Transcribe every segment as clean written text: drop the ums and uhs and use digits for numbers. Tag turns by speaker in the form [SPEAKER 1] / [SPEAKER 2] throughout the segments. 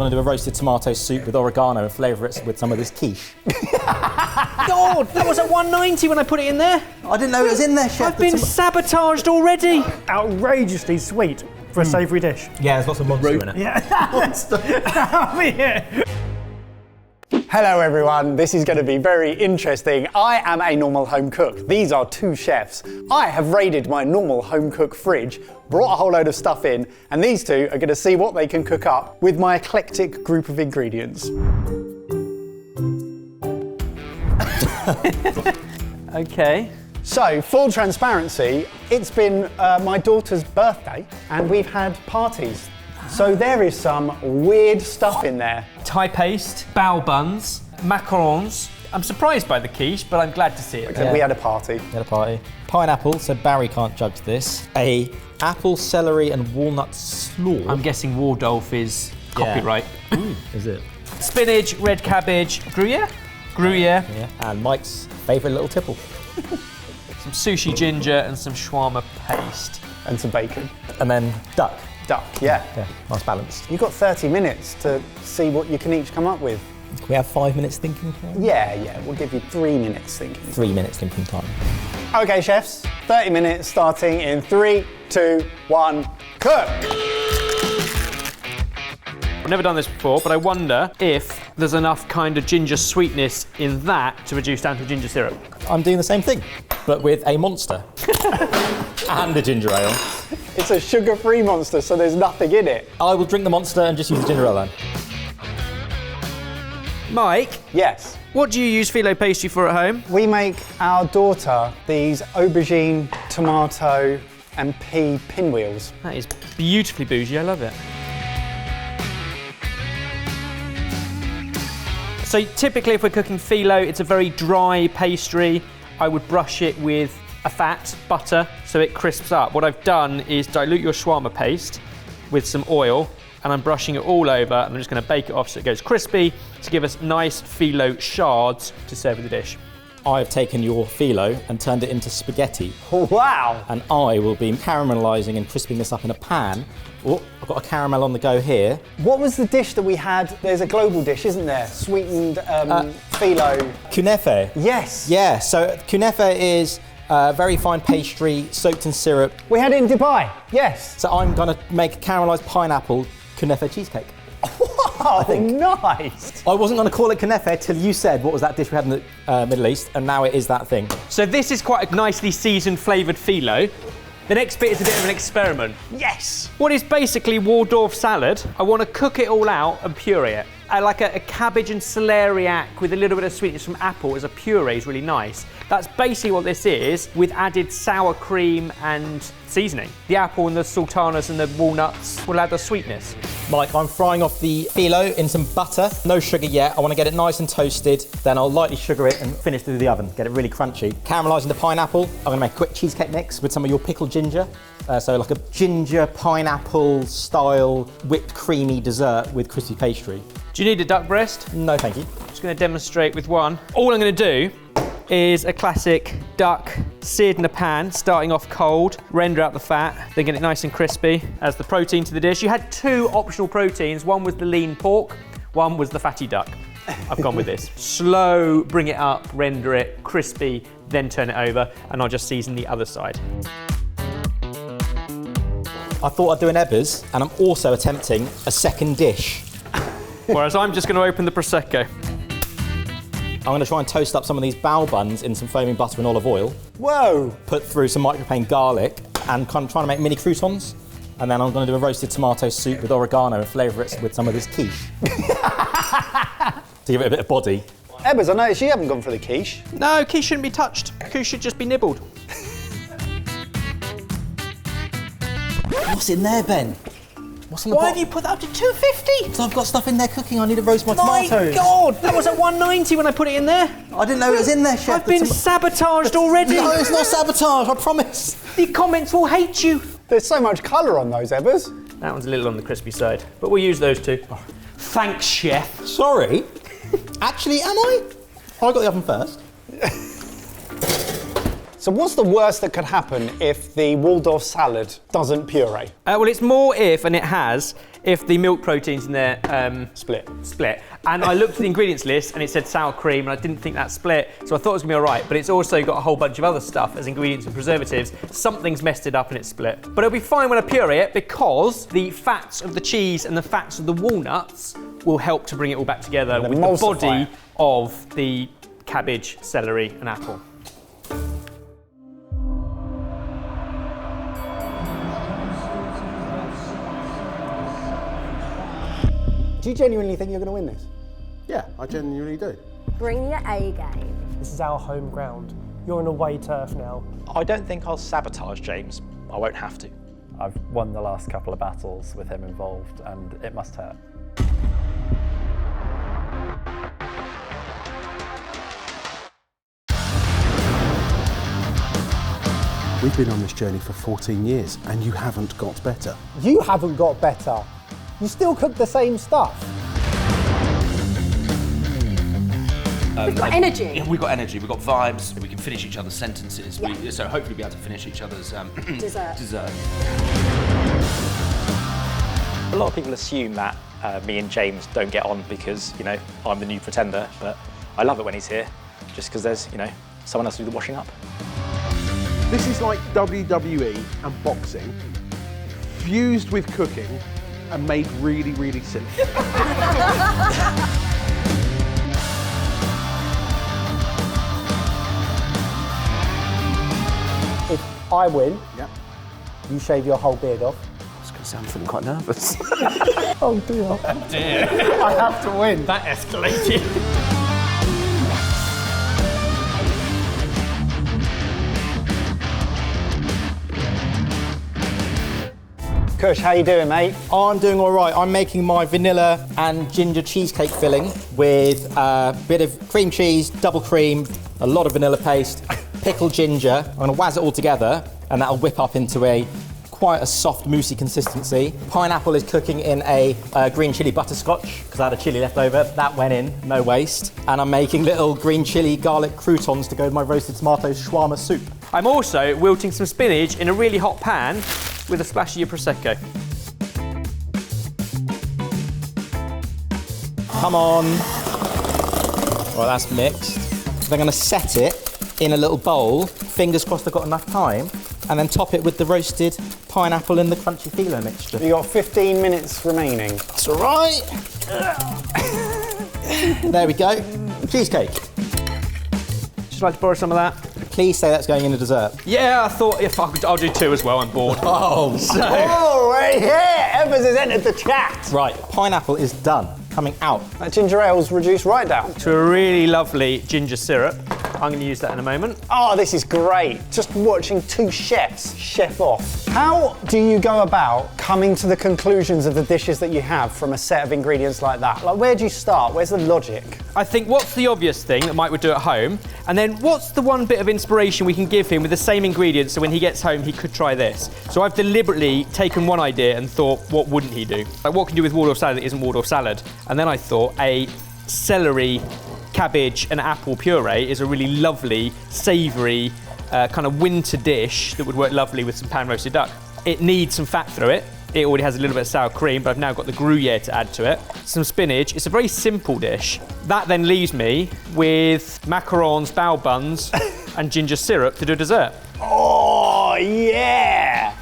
[SPEAKER 1] going to do a roasted tomato soup with oregano and flavour it with some of this quiche.
[SPEAKER 2] God, that was at 190 when I put it in there.
[SPEAKER 1] I didn't know it was in there, Chef.
[SPEAKER 2] I've been sabotaged already.
[SPEAKER 3] Outrageously sweet for a savoury dish.
[SPEAKER 1] Yeah, there's lots of monster in it.
[SPEAKER 3] Yeah. Hello everyone, this is going to be very interesting. I am a normal home cook. These are two chefs. I have raided my normal home cook fridge, brought a whole load of stuff in, and these two are going to see what they can cook up with my eclectic group of ingredients.
[SPEAKER 2] Okay.
[SPEAKER 3] So, full transparency, it's been my daughter's birthday and we've had parties. So there is some weird stuff in there.
[SPEAKER 2] Thai paste, bao buns, macarons. I'm surprised by the quiche, but I'm glad to see it.
[SPEAKER 3] Yeah. We had a party.
[SPEAKER 1] Pineapple, so Barry can't judge this. A apple, celery and walnut slaw.
[SPEAKER 2] I'm guessing Waldorf is copyright.
[SPEAKER 1] Ooh, is it?
[SPEAKER 2] Spinach, red cabbage, Gruyere? Gruyere.
[SPEAKER 1] Yeah. And Mike's favourite little tipple.
[SPEAKER 2] Some sushi ginger and some shawarma paste.
[SPEAKER 3] And some bacon.
[SPEAKER 1] And then duck.
[SPEAKER 3] Duck, yeah.
[SPEAKER 1] Yeah, nice balanced.
[SPEAKER 3] You've got 30 minutes to see what you can each come up with.
[SPEAKER 1] Can we have 5 minutes thinking time?
[SPEAKER 3] Yeah, we'll give you 3 minutes thinking.
[SPEAKER 1] 3 minutes thinking time.
[SPEAKER 3] Okay, chefs, 30 minutes starting in 3, 2, 1, cook!
[SPEAKER 2] I've never done this before, but I wonder if there's enough kind of ginger sweetness in that to reduce down to ginger syrup.
[SPEAKER 1] I'm doing the same thing, but with a monster. And a ginger ale.
[SPEAKER 3] It's a sugar-free monster, so there's nothing in it.
[SPEAKER 1] I will drink the monster and just use the ginger ale then.
[SPEAKER 2] Mike?
[SPEAKER 3] Yes.
[SPEAKER 2] What do you use phyllo pastry for at home?
[SPEAKER 3] We make our daughter these aubergine, tomato and pea pinwheels.
[SPEAKER 2] That is beautifully bougie, I love it. So typically if we're cooking phyllo, it's a very dry pastry. I would brush it with a fat, butter, so it crisps up. What I've done is dilute your shawarma paste with some oil, and I'm brushing it all over, and I'm just going to bake it off so it goes crispy to give us nice phyllo shards to serve with the dish.
[SPEAKER 1] I've taken your phyllo and turned it into spaghetti.
[SPEAKER 3] Wow!
[SPEAKER 1] And I will be caramelising and crisping this up in a pan. Oh, I've got a caramel on the go here.
[SPEAKER 3] What was the dish that we had? There's a global dish, isn't there? Sweetened phyllo.
[SPEAKER 1] Kunefe.
[SPEAKER 3] Yes.
[SPEAKER 1] Yeah, so kunefe is very fine pastry soaked in syrup.
[SPEAKER 3] We had it in Dubai, yes.
[SPEAKER 1] So I'm going to make a caramelised pineapple kunefe cheesecake.
[SPEAKER 3] Wow, nice.
[SPEAKER 1] I wasn't going to call it kunefe till you said what was that dish we had in the Middle East, and now it is that thing.
[SPEAKER 2] So this is quite a nicely seasoned flavoured phyllo. The next bit is a bit of an experiment.
[SPEAKER 3] Yes.
[SPEAKER 2] What is basically Waldorf salad. I want to cook it all out and puree it. I like a cabbage and celeriac with a little bit of sweetness from apple as a puree is really nice. That's basically what this is, with added sour cream and seasoning. The apple and the sultanas and the walnuts will add the sweetness.
[SPEAKER 1] Mike, I'm frying off the phyllo in some butter. No sugar yet. I want to get it nice and toasted. Then I'll lightly sugar it and finish through the oven. Get it really crunchy. Caramelising the pineapple. I'm going to make a quick cheesecake mix with some of your pickled ginger. So like a ginger pineapple style whipped creamy dessert with crispy pastry.
[SPEAKER 2] Do you need a duck breast?
[SPEAKER 1] No, thank you.
[SPEAKER 2] I'm just going to demonstrate with one. All I'm going to do is a classic duck seared in a pan, starting off cold, render out the fat, then get it nice and crispy as the protein to the dish. You had two optional proteins. One was the lean pork, one was the fatty duck. I've gone with this. Slow, bring it up, render it crispy, then turn it over, and I'll just season the other side.
[SPEAKER 1] I thought I'd do an Ebbers, and I'm also attempting a second dish.
[SPEAKER 2] Whereas I'm just going to open the Prosecco.
[SPEAKER 1] I'm going to try and toast up some of these bao buns in some foaming butter and olive oil.
[SPEAKER 3] Whoa!
[SPEAKER 1] Put through some micropane garlic and kind of trying to make mini croutons. And then I'm going to do a roasted tomato soup with oregano and flavour it with some of this quiche. To give it a bit of body.
[SPEAKER 3] Ebbers, I noticed you haven't gone for the quiche.
[SPEAKER 2] No, quiche shouldn't be touched. Quiche should just be nibbled.
[SPEAKER 1] What's in there, Ben? What's in the
[SPEAKER 2] Why
[SPEAKER 1] pot?
[SPEAKER 2] have you put that up to 250?
[SPEAKER 1] Because I've got stuff in there cooking. I need to roast my tomatoes.
[SPEAKER 2] My God, that was at 190 when I put it in there.
[SPEAKER 1] I didn't know it was in there, Chef.
[SPEAKER 2] I've been sabotaged already.
[SPEAKER 1] No, it's not sabotage, I promise.
[SPEAKER 2] The comments will hate you.
[SPEAKER 3] There's so much colour on those Ebbers.
[SPEAKER 2] That one's a little on the crispy side, but we'll use those two. Thanks, Chef.
[SPEAKER 1] Sorry. Actually, am I? I got the oven first.
[SPEAKER 3] So what's the worst that could happen if the Waldorf salad doesn't puree?
[SPEAKER 2] Well, it's more if, and it has, if the milk proteins in there
[SPEAKER 3] Split.
[SPEAKER 2] And I looked at the ingredients list and it said sour cream, and I didn't think that split, so I thought it was gonna be all right, but it's also got a whole bunch of other stuff as ingredients and preservatives. Something's messed it up and it's split. But it'll be fine when I puree it because the fats of the cheese and the fats of the walnuts will help to bring it all back together with the body of the cabbage, celery and apple.
[SPEAKER 3] Do you genuinely think you're going to win this?
[SPEAKER 4] Yeah, I genuinely do.
[SPEAKER 5] Bring your A game.
[SPEAKER 6] This is our home ground. You're on away turf now.
[SPEAKER 7] I don't think I'll sabotage James. I won't have to.
[SPEAKER 8] I've won the last couple of battles with him involved, and it must hurt.
[SPEAKER 4] We've been on this journey for 14 years and you haven't got better.
[SPEAKER 3] You haven't got better. You still cook the same stuff.
[SPEAKER 5] We've got energy.
[SPEAKER 9] Yeah, we've got energy, we've got vibes, we can finish each other's sentences, so hopefully be able to finish each other's dessert.
[SPEAKER 7] A lot of people assume that me and James don't get on because, you know, I'm the new pretender, but I love it when he's here, just because there's, you know, someone else to do the washing up.
[SPEAKER 4] This is like WWE and boxing fused with cooking and made really, really silly.
[SPEAKER 3] If I win, you shave your whole beard off.
[SPEAKER 9] It's going to sound feeling quite nervous.
[SPEAKER 3] Oh dear.
[SPEAKER 2] Oh dear.
[SPEAKER 3] I have to win.
[SPEAKER 2] That escalated.
[SPEAKER 3] Kush, how you doing, mate?
[SPEAKER 1] I'm doing all right. I'm making my vanilla and ginger cheesecake filling with a bit of cream cheese, double cream, a lot of vanilla paste, pickled ginger. I'm gonna wazz it all together and that'll whip up into quite a soft, moussey consistency. Pineapple is cooking in a green chili butterscotch because I had a chili left over. That went in, no waste. And I'm making little green chili garlic croutons to go with my roasted tomato shawarma soup.
[SPEAKER 2] I'm also wilting some spinach in a really hot pan with a splash of your Prosecco.
[SPEAKER 1] Come on. Well, that's mixed. Then I'm gonna set it in a little bowl. Fingers crossed I've got enough time. And then top it with the roasted pineapple and the crunchy phyllo mixture.
[SPEAKER 3] You got 15 minutes remaining.
[SPEAKER 1] That's all right. There we go. Cheesecake.
[SPEAKER 2] Just like to borrow some of that?
[SPEAKER 1] Please say that's going in a dessert.
[SPEAKER 2] Yeah, I thought if I'll do two as well, I'm bored.
[SPEAKER 1] Oh,
[SPEAKER 3] Oh, right here! Evers has entered the chat.
[SPEAKER 1] Right, pineapple is done. Coming out.
[SPEAKER 3] That ginger ale's reduced right down.
[SPEAKER 2] To a really lovely ginger syrup. I'm going to use that in a moment.
[SPEAKER 3] Oh, this is great. Just watching two chefs chef off. How do you go about coming to the conclusions of the dishes that you have from a set of ingredients like that? Like, where do you start? Where's the logic?
[SPEAKER 2] I think what's the obvious thing that Mike would do at home, and then what's the one bit of inspiration we can give him with the same ingredients so when he gets home he could try this. So I've deliberately taken one idea and thought, what wouldn't he do? Like, what can you do with Waldorf salad that isn't Waldorf salad? And then I thought a celery, cabbage and apple puree is a really lovely, savoury, kind of winter dish that would work lovely with some pan-roasted duck. It needs some fat through it. It already has a little bit of sour cream, but I've now got the Gruyere to add to it. Some spinach. It's a very simple dish. That then leaves me with macarons, bao buns, and ginger syrup to do a dessert.
[SPEAKER 3] Oh, yeah!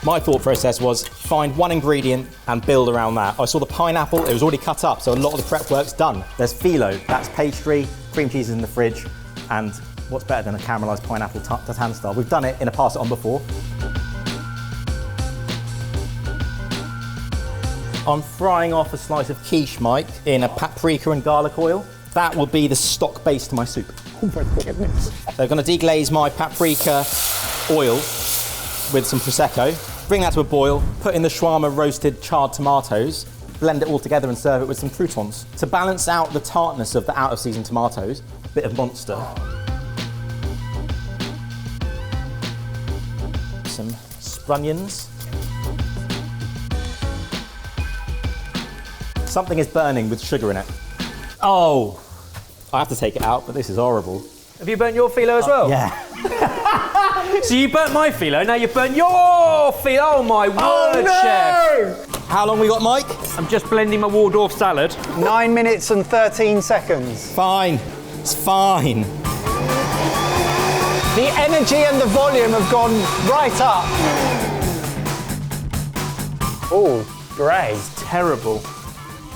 [SPEAKER 1] My thought process was find one ingredient and build around that. I saw the pineapple, it was already cut up, so a lot of the prep work's done. There's phyllo, that's pastry, cream cheese is in the fridge, and what's better than a caramelised pineapple tartare style? We've done it in a pass it on before. I'm frying off a slice of quiche, Mike, in a paprika and garlic oil. That will be the stock base to my soup.
[SPEAKER 3] Oh my goodness.
[SPEAKER 1] So I'm going to deglaze my paprika oil with some Prosecco, bring that to a boil, put in the shawarma roasted charred tomatoes, blend it all together and serve it with some croutons. To balance out the tartness of the out-of-season tomatoes, a bit of Monster. Some Sprunions. Something is burning with sugar in it. Oh, I have to take it out, but this is horrible.
[SPEAKER 2] Have you burnt your phyllo as well?
[SPEAKER 1] Yeah.
[SPEAKER 2] So you burnt my phyllo, now you've burnt your phyllo. Oh my word, chef.
[SPEAKER 1] How long we got, Mike?
[SPEAKER 2] I'm just blending my Waldorf salad.
[SPEAKER 3] 9 minutes and 13 seconds.
[SPEAKER 1] Fine. It's fine.
[SPEAKER 3] The energy and the volume have gone right up. Oh, great.
[SPEAKER 2] Terrible.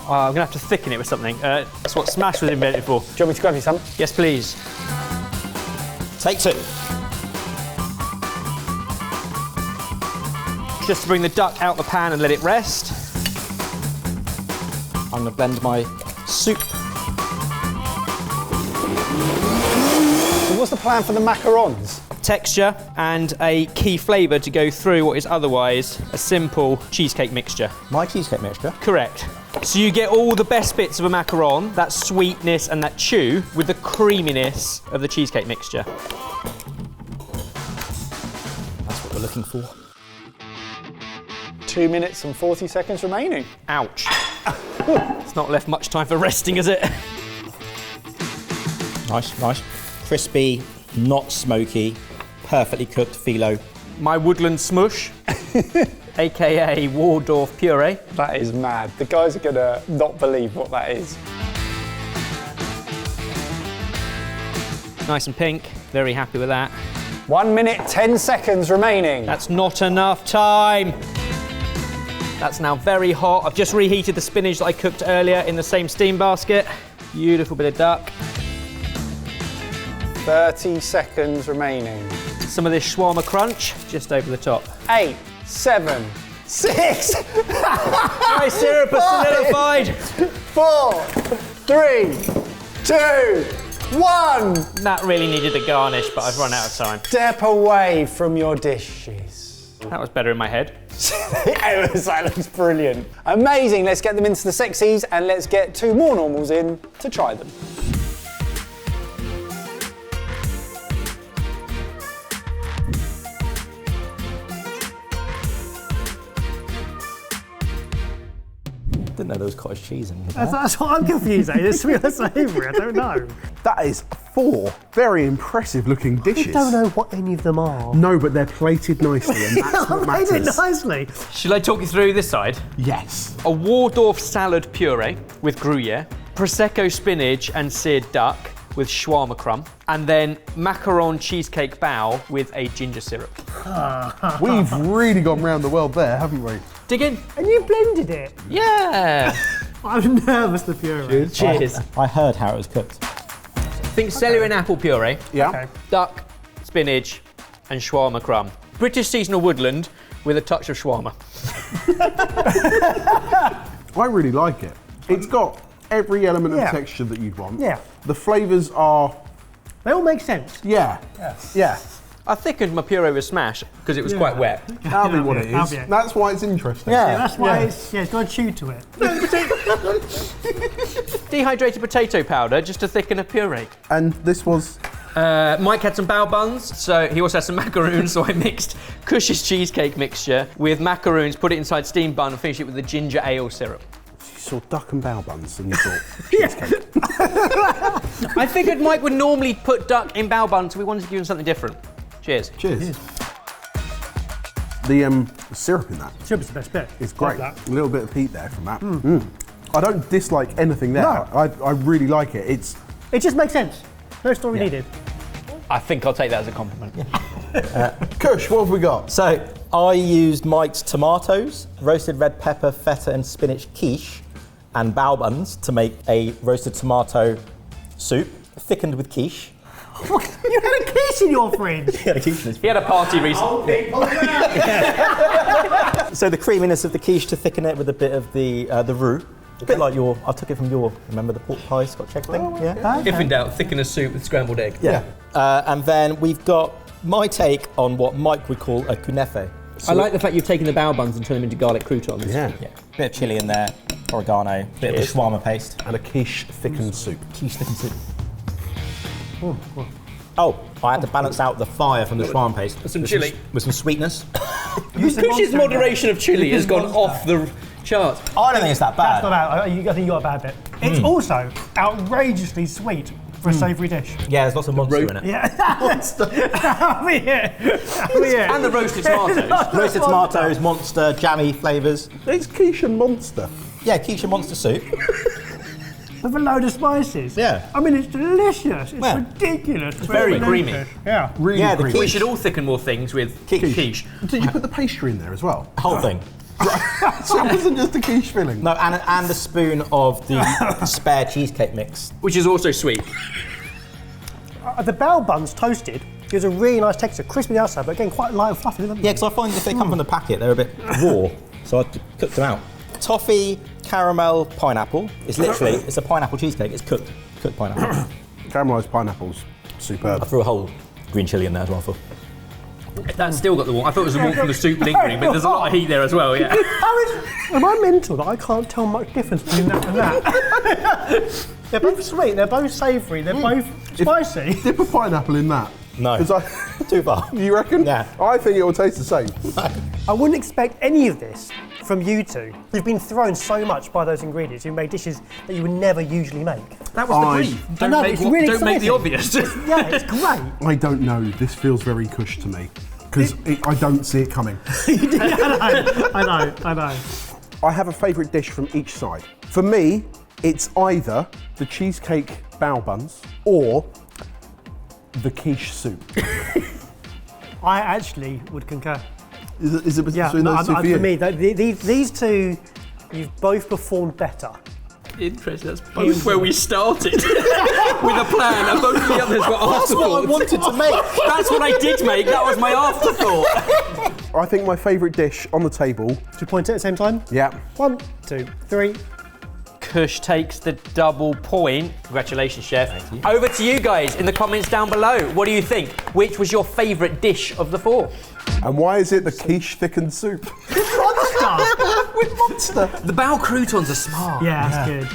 [SPEAKER 2] I'm gonna have to thicken it with something. That's what Smash was invented for.
[SPEAKER 3] Do you want me to grab you some?
[SPEAKER 2] Yes, please.
[SPEAKER 1] Take 2.
[SPEAKER 2] Just to bring the duck out the pan and let it rest.
[SPEAKER 1] I'm going to blend my soup.
[SPEAKER 3] So what's the plan for the macarons?
[SPEAKER 2] Texture and a key flavour to go through what is otherwise a simple cheesecake mixture.
[SPEAKER 1] My cheesecake mixture?
[SPEAKER 2] Correct. So you get all the best bits of a macaron, that sweetness and that chew, with the creaminess of the cheesecake mixture.
[SPEAKER 1] That's what we're looking for.
[SPEAKER 3] 2 minutes and 40 seconds remaining.
[SPEAKER 2] Ouch. It's not left much time for resting, is it?
[SPEAKER 1] Nice, nice. Crispy, not smoky, perfectly cooked phyllo.
[SPEAKER 2] My woodland smush, aka Waldorf puree.
[SPEAKER 3] That is mad. The guys are gonna not believe what that is.
[SPEAKER 2] Nice and pink, very happy with that.
[SPEAKER 3] 1 minute, 10 seconds remaining.
[SPEAKER 2] That's not enough time. That's now very hot. I've just reheated the spinach that I cooked earlier in the same steam basket. Beautiful bit of duck.
[SPEAKER 3] 30 seconds remaining.
[SPEAKER 2] Some of this shawarma crunch just over the top.
[SPEAKER 3] 8, 7, 6.
[SPEAKER 2] My syrup is solidified.
[SPEAKER 3] 4, 3, 2, 1.
[SPEAKER 2] That really needed a garnish, but I've run out of time.
[SPEAKER 3] Step away from your dishes.
[SPEAKER 2] That was better in my head.
[SPEAKER 3] That looks brilliant. Amazing. Let's get them into the sexies and let's get 2 more normals in to try them.
[SPEAKER 1] Didn't know there was cottage cheese in there.
[SPEAKER 6] That's what I'm confused at. Is it sweet or savoury? I don't know.
[SPEAKER 4] That is 4 very impressive looking dishes.
[SPEAKER 6] I don't know what any of them are.
[SPEAKER 4] No, but they're plated nicely and that's what
[SPEAKER 6] I made it
[SPEAKER 4] matters.
[SPEAKER 6] nicely.
[SPEAKER 2] Shall I talk you through this side?
[SPEAKER 4] Yes.
[SPEAKER 2] A Waldorf salad puree with Gruyere, Prosecco spinach and seared duck with shawarma crumb, and then macaron cheesecake bao with a ginger syrup.
[SPEAKER 4] We've really gone round the world there, haven't we?
[SPEAKER 2] Dig in.
[SPEAKER 6] And you blended it.
[SPEAKER 2] Yeah.
[SPEAKER 6] I'm nervous, the puree.
[SPEAKER 2] Cheers.
[SPEAKER 1] I heard how it was cooked.
[SPEAKER 2] Think celery and apple puree,
[SPEAKER 4] Yeah.
[SPEAKER 6] Okay.
[SPEAKER 2] duck, spinach, and shawarma crumb. British seasonal woodland with a touch of shawarma.
[SPEAKER 4] I really like it. It's got every element of
[SPEAKER 6] Yeah.
[SPEAKER 4] texture that you'd want.
[SPEAKER 6] Yeah.
[SPEAKER 4] The flavours are,
[SPEAKER 6] They all make sense.
[SPEAKER 4] yeah. Yeah.
[SPEAKER 2] I thickened my puree with Smash because it was quite wet.
[SPEAKER 4] That'll be what it is.
[SPEAKER 6] Yeah.
[SPEAKER 4] That's why it's interesting.
[SPEAKER 6] Yeah, that's why it's got a chew to it.
[SPEAKER 2] Dehydrated potato powder just to thicken a puree.
[SPEAKER 4] And this was,
[SPEAKER 2] Mike had some bao buns, so he also had some macaroons, so I mixed Cush's cheesecake mixture with macaroons, put it inside steamed bun and finished it with the ginger ale syrup.
[SPEAKER 4] you saw duck and bao buns and you thought, cheesecake.
[SPEAKER 2] I figured Mike would normally put duck in bao buns, so we wanted to give him something different. Cheers.
[SPEAKER 4] Cheers. The syrup in that
[SPEAKER 6] Syrup's the best bit.
[SPEAKER 4] is great.
[SPEAKER 6] Like
[SPEAKER 4] A little bit of heat there from that. I don't dislike anything there.
[SPEAKER 6] No.
[SPEAKER 4] I really like it. It's
[SPEAKER 6] It just makes sense. No story needed.
[SPEAKER 2] I think I'll take that as a compliment.
[SPEAKER 4] Kush, what have we got?
[SPEAKER 1] So I used Mike's tomatoes, roasted red pepper, feta and spinach quiche and bao buns to make a roasted tomato soup, thickened with quiche.
[SPEAKER 6] You had a quiche in your fridge.
[SPEAKER 1] Yeah, quiche in his
[SPEAKER 2] He had a party recently.
[SPEAKER 1] So the creaminess of the quiche to thicken it with a bit of the roux. A bit like I took it from remember the pork pie Scotch egg thing? Yeah.
[SPEAKER 2] If in doubt, thicken a soup with scrambled egg.
[SPEAKER 1] Yeah. And then we've got my take on what Mike would call a kunefe.
[SPEAKER 2] I like the fact you've taken the bao buns and turned them into garlic croutons.
[SPEAKER 4] Yeah.
[SPEAKER 1] Bit of chilli in there, oregano, bit of the shawarma paste.
[SPEAKER 4] And a quiche thickened soup.
[SPEAKER 1] Quiche thickened soup. Oh, I had to balance out the fire from the shawarma paste.
[SPEAKER 2] With some chilli.
[SPEAKER 1] With some sweetness.
[SPEAKER 2] Cush's moderation of chilli has gone off the charts.
[SPEAKER 1] I don't think it's that bad.
[SPEAKER 6] That's not out. I think you got a bad bit. It's also outrageously sweet. for a savoury dish.
[SPEAKER 1] Yeah, there's lots of monster in it.
[SPEAKER 6] Yeah. Monster.
[SPEAKER 2] And the roasted tomatoes.
[SPEAKER 1] Roasted tomatoes, monster, jammy flavours.
[SPEAKER 4] It's quiche and monster.
[SPEAKER 1] Yeah, quiche and monster soup.
[SPEAKER 6] With a load of spices.
[SPEAKER 1] Yeah.
[SPEAKER 6] I mean, it's delicious. It's
[SPEAKER 1] Yeah.
[SPEAKER 6] ridiculous. It's
[SPEAKER 2] very creamy.
[SPEAKER 6] delicious. Yeah.
[SPEAKER 4] Really
[SPEAKER 1] Yeah, the
[SPEAKER 4] creamy.
[SPEAKER 2] We should all thicken more things with quiche.
[SPEAKER 4] Did you put the pastry in there as well?
[SPEAKER 1] Whole thing.
[SPEAKER 4] So it wasn't just a quiche filling?
[SPEAKER 1] No, and a spoon of the spare cheesecake mix.
[SPEAKER 2] Which is also sweet.
[SPEAKER 6] The bao buns toasted gives a really nice texture, crispy on the outside, but again quite light and fluffy.
[SPEAKER 1] Yeah, because I find if they come from the packet, they're a bit raw, so I cooked them out. Toffee, caramel, pineapple. It's literally, it's a pineapple cheesecake. It's cooked pineapple.
[SPEAKER 4] Caramelised pineapples, superb.
[SPEAKER 1] I threw a whole green chilli in there as well. For
[SPEAKER 2] That's still got the warmth. I thought it was the warmth from the soup lingering, but there's a lot of heat there as well, yeah.
[SPEAKER 6] Am I mental that I can't tell much difference between that and that? They're both sweet, they're both savoury, they're both spicy.
[SPEAKER 4] Dip a pineapple in that.
[SPEAKER 1] No. Too far.
[SPEAKER 4] You reckon?
[SPEAKER 1] Yeah.
[SPEAKER 4] I think it will taste the same.
[SPEAKER 6] I wouldn't expect any of this from you two. You've been thrown so much by those ingredients. You've made dishes that you would never usually make.
[SPEAKER 2] That was the brief.
[SPEAKER 6] I know, it's really
[SPEAKER 2] don't make the
[SPEAKER 6] exciting.
[SPEAKER 2] obvious.
[SPEAKER 6] Yeah, it's great.
[SPEAKER 4] I don't know. This feels very cush to me because I don't see it coming.
[SPEAKER 6] I know.
[SPEAKER 4] I have a favourite dish from each side. For me, it's either the cheesecake bao buns or the quiche soup.
[SPEAKER 6] I actually would concur.
[SPEAKER 4] Is it
[SPEAKER 6] Yeah,
[SPEAKER 4] between those two for you?
[SPEAKER 6] for me, these two, you've both performed better.
[SPEAKER 2] Interesting, that's both where we started with a plan, and both the others were afterthoughts.
[SPEAKER 1] That's what I wanted to make.
[SPEAKER 2] That's what I did make, that was my afterthought.
[SPEAKER 4] I think my favourite dish on the table.
[SPEAKER 6] Should we point it at the same time?
[SPEAKER 4] Yeah.
[SPEAKER 6] 1, 2, 3.
[SPEAKER 2] Kush takes the double point. Congratulations, Chef. Thank you. Over to you guys in the comments down below. What do you think? Which was your favourite dish of the four?
[SPEAKER 4] And why is it the quiche thickened soup?
[SPEAKER 6] Monster!
[SPEAKER 4] With monster.
[SPEAKER 2] The bao croutons are smart.
[SPEAKER 6] Yeah, that's good.